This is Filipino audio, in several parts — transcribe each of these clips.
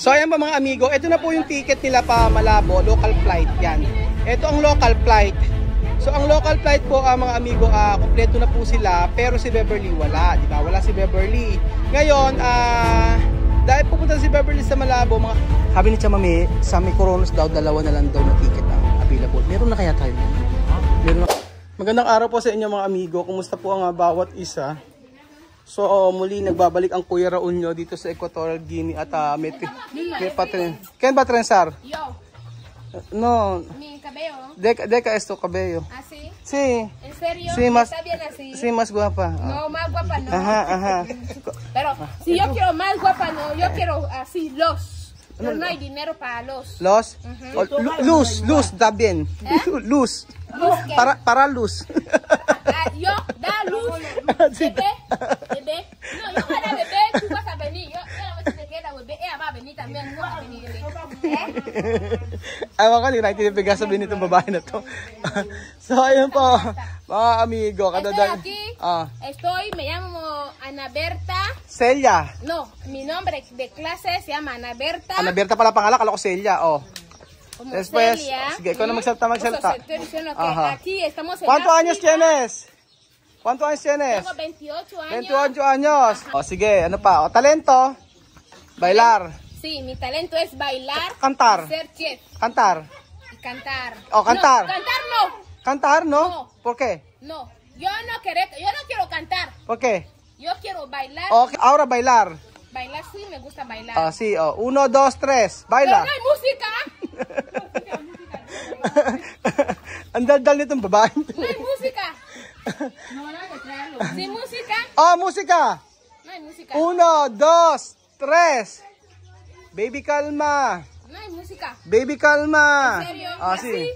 So ayan pa mga amigo, ito na po yung ticket nila pa Malabo, local flight yan. Ito ang local flight. So ang local flight po mga amigo, kompleto na po sila, pero si Beverly wala, di ba? Wala si Beverly. Ngayon, dahil pupunta si Beverly sa Malabo, sabi ni Chamame, sa may Coronas daw, dalawa na lang daw na ticket ang available. Meron na kaya tayo? Meron na. Magandang araw po sa inyo mga amigo. Kumusta po ang bawat isa? So muli nagbabalik ang Kuya Raul nyo dito sa Equatorial Guinea at may patren. Ken ba trensar? Yo. No. Mi cabello. Deca esto cabello. ¿Ah, sí? Sí. ¿En serio? Sí, más, ¿Está bien así? sí, más guapa. No, más guapa no. Ajá. Pero si yo quiero más guapa, no, yo quiero así los. Pero no hay dinero para los. Los? Luz, está bien. Luz. ¿Luz qué? Para luz. Yo, da luz. Bebé. No, yo para bebé, tú vas a venir. Yo no me sé que la bebé, ella va a venir también. No va a venir. Ay, mga kalina, tinipigay sabihin nitong babae na to. So, ayun po, mga amigo. Estoy aquí, me llamo Ana Berta. Celia. No, mi nombre de clase se llama Ana Berta. Ana Berta pala pangalan, kala ko Celia, Como Después, Celia. sige, ikaw na magsalta. Estoy diciendo que aquí estamos en ¿Cuántos años África. tienes? ¿Cuántos años tienes? Tengo 28 años. 28 años. Sige, ano pa? Talento. Bailar. Sí, mi talento es bailar, Cantar. ser chef Cantar. y cantar. Cantar. No, cantar no. Cantar, ¿no? No. ¿Por qué? No, yo no quiero cantar. ¿Por qué? Yo quiero bailar. Okay, ahora bailar. Bailar sí, me gusta bailar. Sí, 1, 2, 3. Pero Baila. no hay música. Ang daldal nitong babae. No hay música. Sin música. Música. No hay música. 1, 2, 3. Baby, calma. No hay música. Baby, calma. ¿En serio? Sí. ¿Así?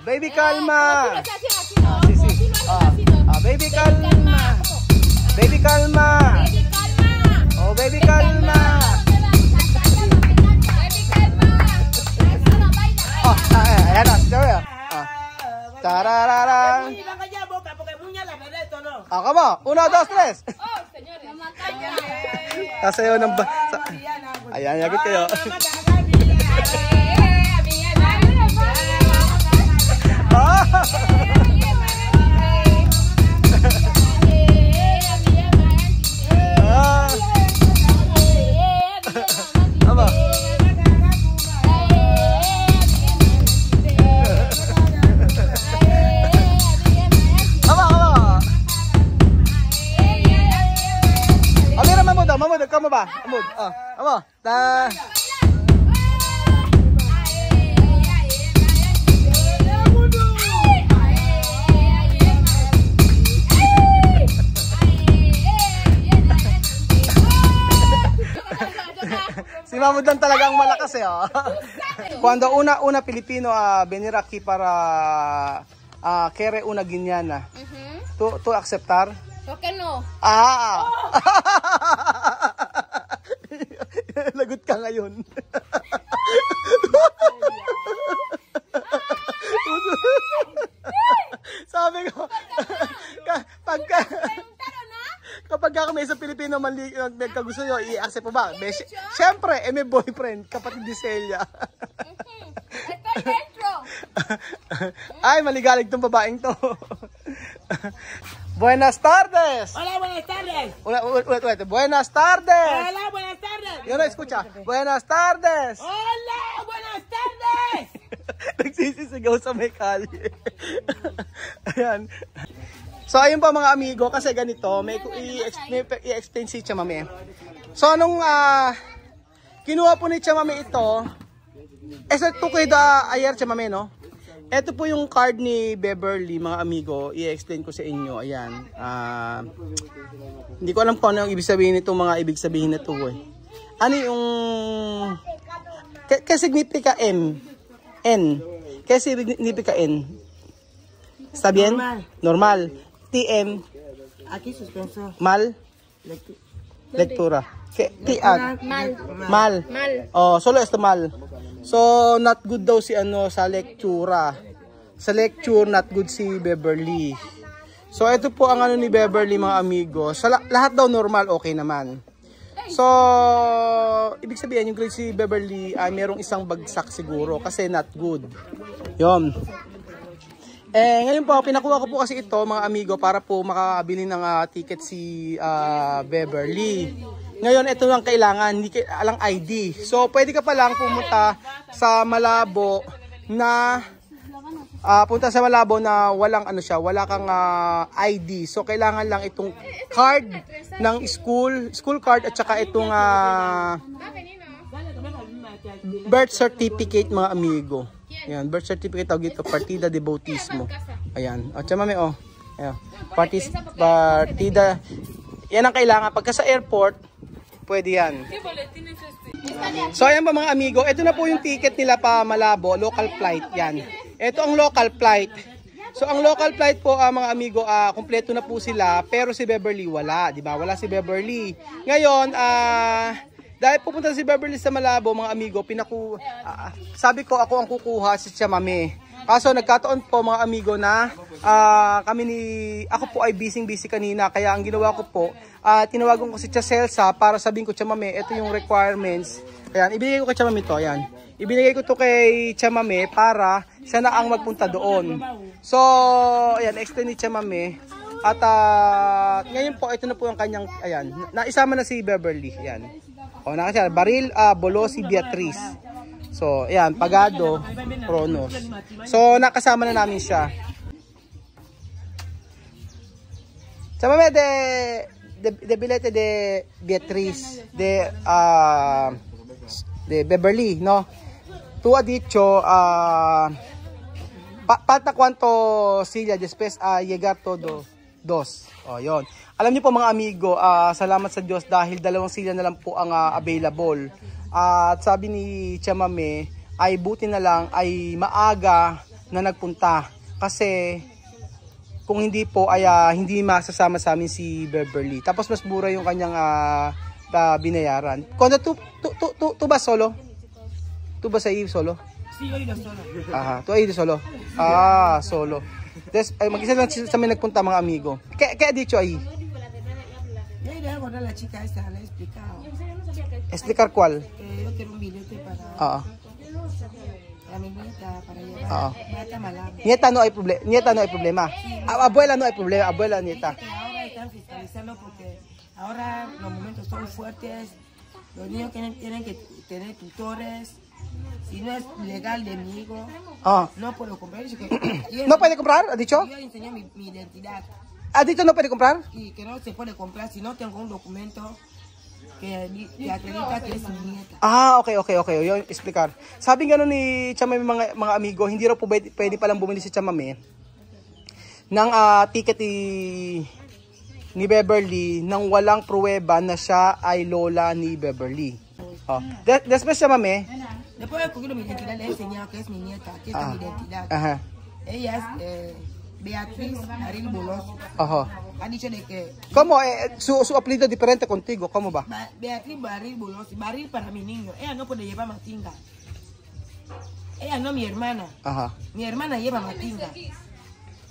Baby, calma. Así no. Sí. Así no, así no. Baby, calma. Baby, calma. Baby, calma. Baby, calma. Baby, calma. Eso no baila. Ayan na, siya. Tarararang. Come on. 1, 2, 3. Oh, señores. Kasayo ng Ayan, yagit kayo. Mamud, kamu ba? Mamud. Amo. Si Mamud lang talaga ang malakas Cuando una Pilipino venir aquí para quiere una guineana. ¿Tú aceptar? ¿Por qué no? Lagot ka ngayon. Sabi ko, kapag may isang Pilipino nagkagusto nyo, i-accept mo ba? Siyempre, may boyfriend, kapatid ni Celia. Estoy dentro. Ay, maligalig tong babaeng to. Buenas tardes. Hola, buenas tardes. Ulit. Buenas tardes. Hola, buenas tardes. Yo no escucha. Buenas tardes. Hola, buenas tardes. Nagsisisigaw sa may kalye. Ayan. So ayun pa mga amigo, kasi ganito, may i-explain si Chamame. So anong kinuha po ni Chamame ito, esa tukoy da ayer Chamame, no? Ito po yung card ni Beverly, mga amigo. I-explain ko sa inyo. Ayan. Hindi ko alam kung ano yung ibig sabihin nito, mga ibig sabihin na ito. Ano yung... Kaya significa M. N. Kaya significa N. ¿Está bien? Normal. TM. Aquí suspenso. Mal. Lectura. Mal. Solo esto mal. So, not good daw si sa lectura. Sa lecture, not good si Beverly. So, ito po ang ni Beverly, mga amigo. Sa lahat daw normal, okay naman. So, ibig sabihin, yung grade si Beverly ay merong isang bagsak siguro kasi not good. Yun. Ngayon po, pinakuha ko po kasi ito, mga amigo, para po makabili ng ticket si Beverly. Ngayon, ito lang kailangan, hindi lang ID. So, pwede ka pa lang pumunta sa Malabo na punta sa Malabo na walang wala kang ID. So kailangan lang itong card ng school card at saka itong birth certificate, mga amigo. Ayan, birth certificate tawag ito, Partida de Bautismo. Ayan. O chamame Ayan. Partida. Yan ang kailangan pagka sa airport, pwede yan. So ayan pa mga amigo, ito na po yung ticket nila pa Malabo, local flight yan. Ito ang local flight. So ang local flight po mga amigo, kumpleto na po sila, pero si Beverly wala, di ba? Wala si Beverly. Ngayon, dahil pupunta si Beverly sa Malabo, mga amigo, sabi ko ako ang kukuha si Chamame. Kaso nagkataon po mga amigo na ako po ay busy kanina, kaya ang ginawa ko po, tinawagan ko si Chaselsa para sabihin ko, Chamame, ito yung requirements. Ayan, ibigay ko kay Chamame to, ayan. Ibinigay ko to kay Chamame para siya na ang magpunta doon. So, ayan, explain ni Chamame. At ngayon po, ito na po ang kanyang, ayan, naisama na si Beverly, ayan. O, nakasya, Baril, Bolosi, Beatriz. So, ayan, Pagado, Kronos. So, nakasama na namin siya. Chamame de bilete de Beatriz, de Beverly, no? Tu ha dicho, falta cuánto silla después llegar todo, 2. O, yun. Alam niyo po mga amigo, salamat sa Diyos dahil 2 silla na lang po ang available. At sabi ni Chamame, ay buti na lang ay maaga na nagpunta. Kasi kung hindi po ay hindi masasama sa amin si Beverly. Tapos mas mura yung kanyang binayaran. Cuando tu vas solo? Tu vas a ir solo? Sí, yo he ido solo. Aha, tu has ido solo? Solo. Entonces, mag-isa lang sa amin nagpunta mga amigo. Kaya dicho ahí? Yo iré a guardar a la chica esta, le he explicado. Explicar cuál? Yo quiero un billete para mi nieta, para llevar. Nieta Malabo. Nieta no hay problema. Abuela no hay problema, abuela nieta. Ahora están fiscalizando porque ahora los momentos son fuertes. Los niños tienen que tener tutores. Si no es legal de mi hijo, no puedo comprar. ¿No puede comprar? ¿Ha dicho? Yo enseñé mi identidad. ¿Ha dicho no puede comprar? Y que no se puede comprar si no tengo un documento que acredita que es mi nieta. Okay. Yung explicar. Sabi nga ni Chamame mga amigo, hindi raw po pwede palang bumili si Chamame ng ticket ni Beverly nang walang pruweba na siya ay lola ni Beverly. Después Chamame. Después de coger mi identidad le he enseñado que es mi nieta, que es mi identidad. Ella es Beatriz Baril Bolosi. Ha dicho de que... ¿Cómo? Su apellido diferente contigo, ¿cómo va? Beatriz Baril Bolosi. Baril para mi niño. Ella no puede llevar matinga. Ella no, mi hermana. Mi hermana lleva matinga.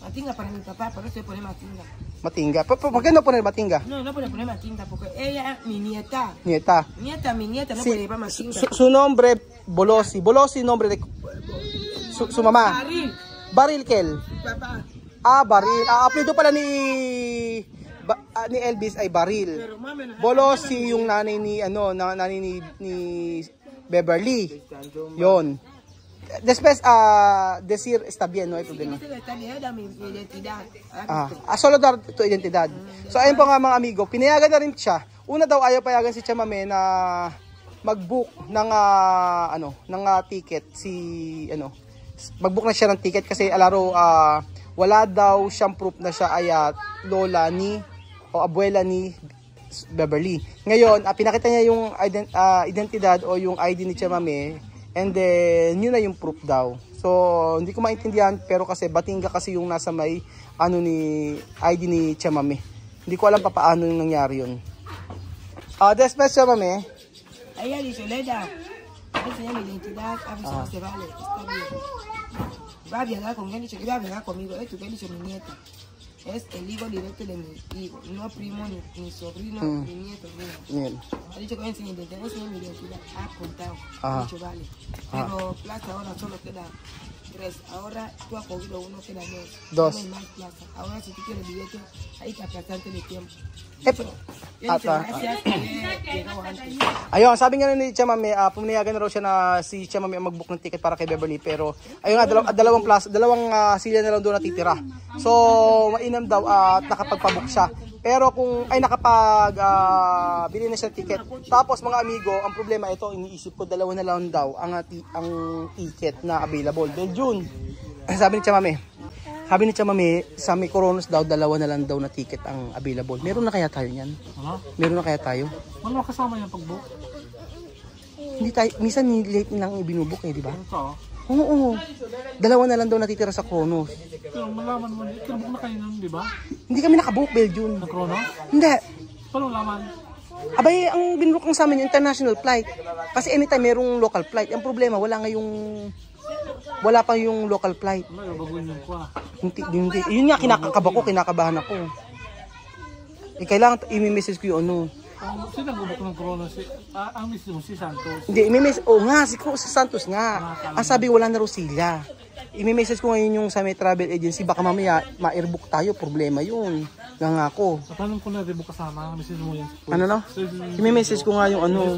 Matinga para mi papá, por eso le pone matinga. Matinga. ¿Por qué no poner matinga? No puede poner matinga porque ella, mi nieta. Mi nieta no puede llevar matinga. Su nombre, Bolosi. Bolosi, nombre de su mamá. Baril Kel. Papá. Baril. Apelyido pala ni Elvis ay Baril. Bolosi yung nanay ni Beverly. Yon. Después, decir está bien, no hay problema. Solo dar tu identidad. So, ayun po nga mga amigo, pinayagan na rin siya. Una daw ayaw payagan si Chamame na mag-book ng ticket mag-book na siya ng ticket kasi alaro wala daw siyang proof na siya ay lola ni o abuela ni Beverly. Ngayon, pinakita niya yung identidad o yung ID ni Chamame. And then, yun na yung proof daw. So, hindi ko maintindihan, pero kasi Batinga kasi yung nasa may ni ID ni Chamame. Hindi ko alam pa paano yung nangyari yun. Después Chamame. Ella dice, Leda, enseña mi identidad, avisa que vale, está bien. Va a viajar con él, dice que va a viajar conmigo, esto que dice mi nieta. es el hijo directo de mi hijo, no primo ni sobrino ni nieto. Bien. Ha dicho que voy a enseñar mi identidad, ha contado, ha dicho vale. Pero plaza ahora solo queda 3, ahora tú has cogido uno, queda 2. No hay más plaza. Ahora si tú quieres billete, hay que aplazarte de tiempo. Ayun, sabi nga ni Tia Mami, puminayagan na raw siya na si Tia Mami ang mag-book ng ticket para kay Beverly, pero ayun nga, dalawang silya na lang doon natitira. So, mainam daw at nakapagpabook siya. Pero kung ay bili na siya ng ticket. Tapos mga amigo, ang problema ito, iniisip ko 2 na lang daw ang ticket na available. Dahil June, sabi ni Tia Mami, sa may Coronas daw, 2 na lang daw na ticket ang available. Meron na kaya tayo niyan? Meron na kaya tayo? Ano kasama yung pag-book? Hindi tayo, minsan late lang ibinubok di ba? Oo. 2 na lang daw natitira sa Kronos. Pero malaman mo, book na kayo nun, di ba? Hindi kami nakabook, Belgium. Sa Kronos? Hindi. Paano laman? Abay, ang binbook sa amin yung international flight. Kasi anytime merong local flight. Ang problema, wala pa yung local flight. Hindi. Yun nga, kinakabahan ako. Kailangan i-message ko yung ano. Sino nag-book ng Kronos? Ang mismo si Santos. Hindi, si Santos nga. Sabi wala na raw sila. I-message ko ngayon yung sa may travel agency. Baka mamaya ma-airbook tayo. Problema yun. Nga ako. Paano ko na-rebook kasama? Message mo yan. Ano no? I-message ko nga yung ano.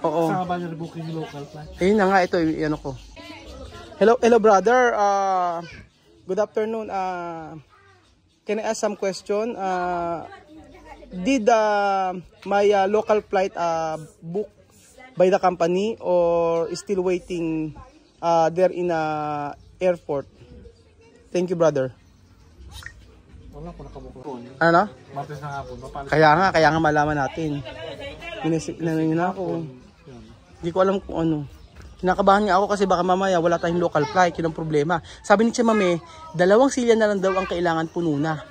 Oo. Kasama ba niya rebooking yung local flight? Ayun na nga, ito yung ano ko. Hello brother. Good afternoon. Can I ask some question? Did my local flight book by the company or still waiting there in airport? Thank you, brother. Wala ko nakabook. Ano? Martes na hapon. Kaya nga malaman natin. Nanin ako. Hindi ko alam kung ano. Kinakabahan nga ako kasi baka mamaya wala tayong local flight. Yun ang problema. Sabi ni Tia Mami, 2 silya na lang daw ang kailangan puno na.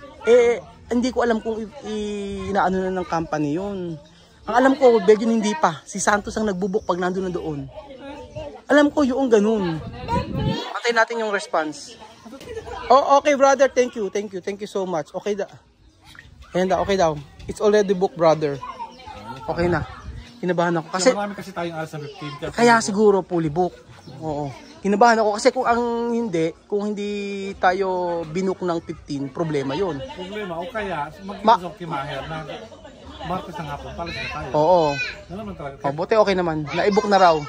Hindi ko alam kung inaano na ng company yun. Ang alam ko, Belgium hindi pa. Si Santos ang nagbubuk pag nandun na doon. Alam ko yung ganun. Patay natin yung response. Oh, okay brother, thank you so much. Okay da. Ayan da, okay daw. It's already booked, brother. Okay na. Kinabahan ako kasi marami kasi tayong alas sa 15. Kaya siguro fully book. Oo. Kinabahan ako kasi kung hindi tayo binook ng 15, problema 'yon. Problema o kaya mag-isok kimaher na Martes ng hapon pala sa tayo. Oo. Ano naman talaga? Buti okay naman. Na-book na raw.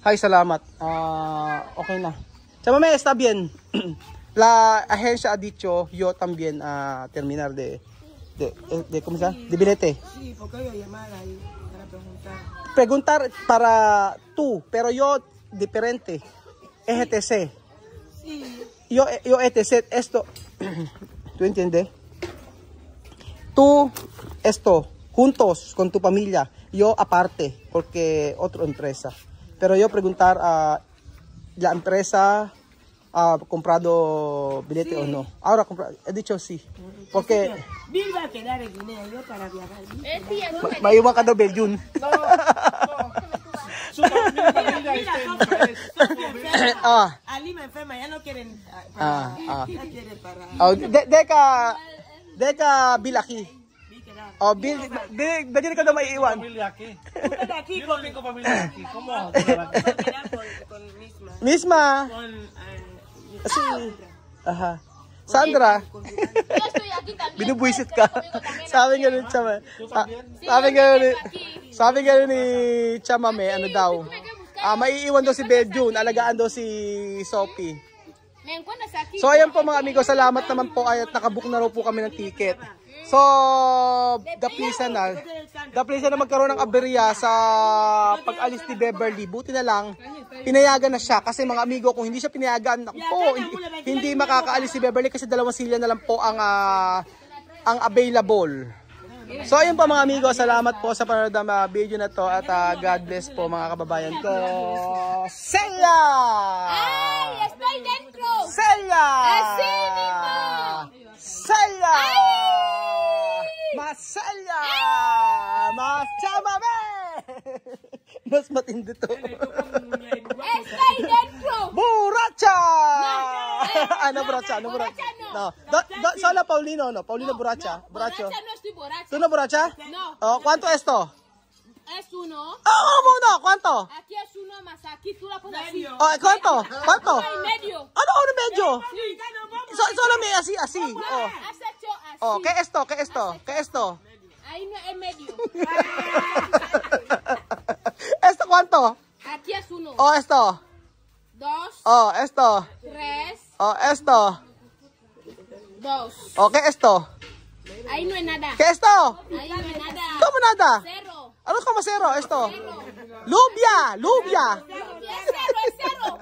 Hi, salamat. Okay na. Tia Mami, está bien. La agencia ha dicho yo también terminar de ¿cómo se llama? De billete. Sí, porque yo llamar ahí para preguntar para tú, pero yo diferente. ETC. Sí. Yo ETC esto. ¿Tú entiendes? Tú esto juntos con tu familia, yo aparte porque otra empresa. Pero yo preguntar la empresa comprado billete o no. Ahora he dicho sí. Porque Bill va a quedar en Guinea, yo para viajar. maiwan ka daw, Belgium. Alima enferma, ya no quieren Deka bilaki. Bigyan ka daw maiiwan. Misma. Sí. Ajá. Sandra. Binubuisit ka. Sabi nga ni Chama. Sabi nga ni Chama ano daw. Maiiwan daw si Belgium, alagaan daw si Sophie. So ayan po mga amigo, salamat naman po at nakabook na raw po kami ng ticket. So, daplisa na magkaroon ng aberya sa pag-alis ni Beverly. Buti na lang, pinayagan na siya. Kasi mga amigo, kung hindi siya pinayagan, po, hindi makakaalis si Beverly kasi 2 silya na lang po ang available. So, ayun po mga amigo, salamat po sa panonood ng video na to at God bless po mga kababayan ko. Sella! ¡Ay, estoy dentro! Sella! ¡Así mismo! Sella! Masaya! Machamame! Mas matindi to. ¡Estoy dentro! Buracha! no borracha. No. Solo Paulino, no. Paulino borracha. Borracha no estoy borracha. ¿Tú no borracha? No. Oh, ¿cuánto esto? Es uno. Uno, ¿cuánto? Aquí es uno más aquí tú la pones así. Oh, ¿cuánto? Uno y medio. Uno medio. Solo me así. Has hecho así. Oh, ¿qué es esto? Ahí no es medio. ¿Esto cuánto? Aquí es uno. Oh, esto. 2. Oh, esto. 3. Oh, esto. 2. Oh, ¿qué es esto? Ahí no hay nada. ¿Qué es esto? Ahí no hay nada. ¿Cómo nada? 0. Ano como cero? Esto. 0. Lubia. Es 0.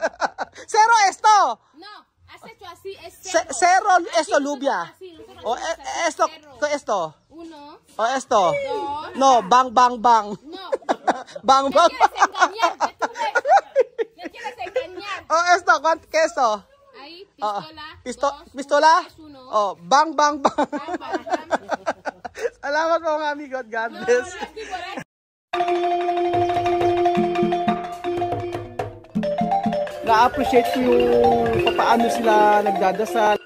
Cero esto. No, has hecho así, es 0. Cero esto, lubia. O esto, ¿qué es esto? 1. O esto. 2. No, bang. No. Bang. Me quieres engañar. Me quieres engañar. Oh, esto, ¿qué es esto? Ahí, pistola. Pistola? Es 1. Oh, bang. Bam. Salamat po mga amigo. God No, bless. no estoy borracha. Na-appreciate ko yung paano sila nagdadasal.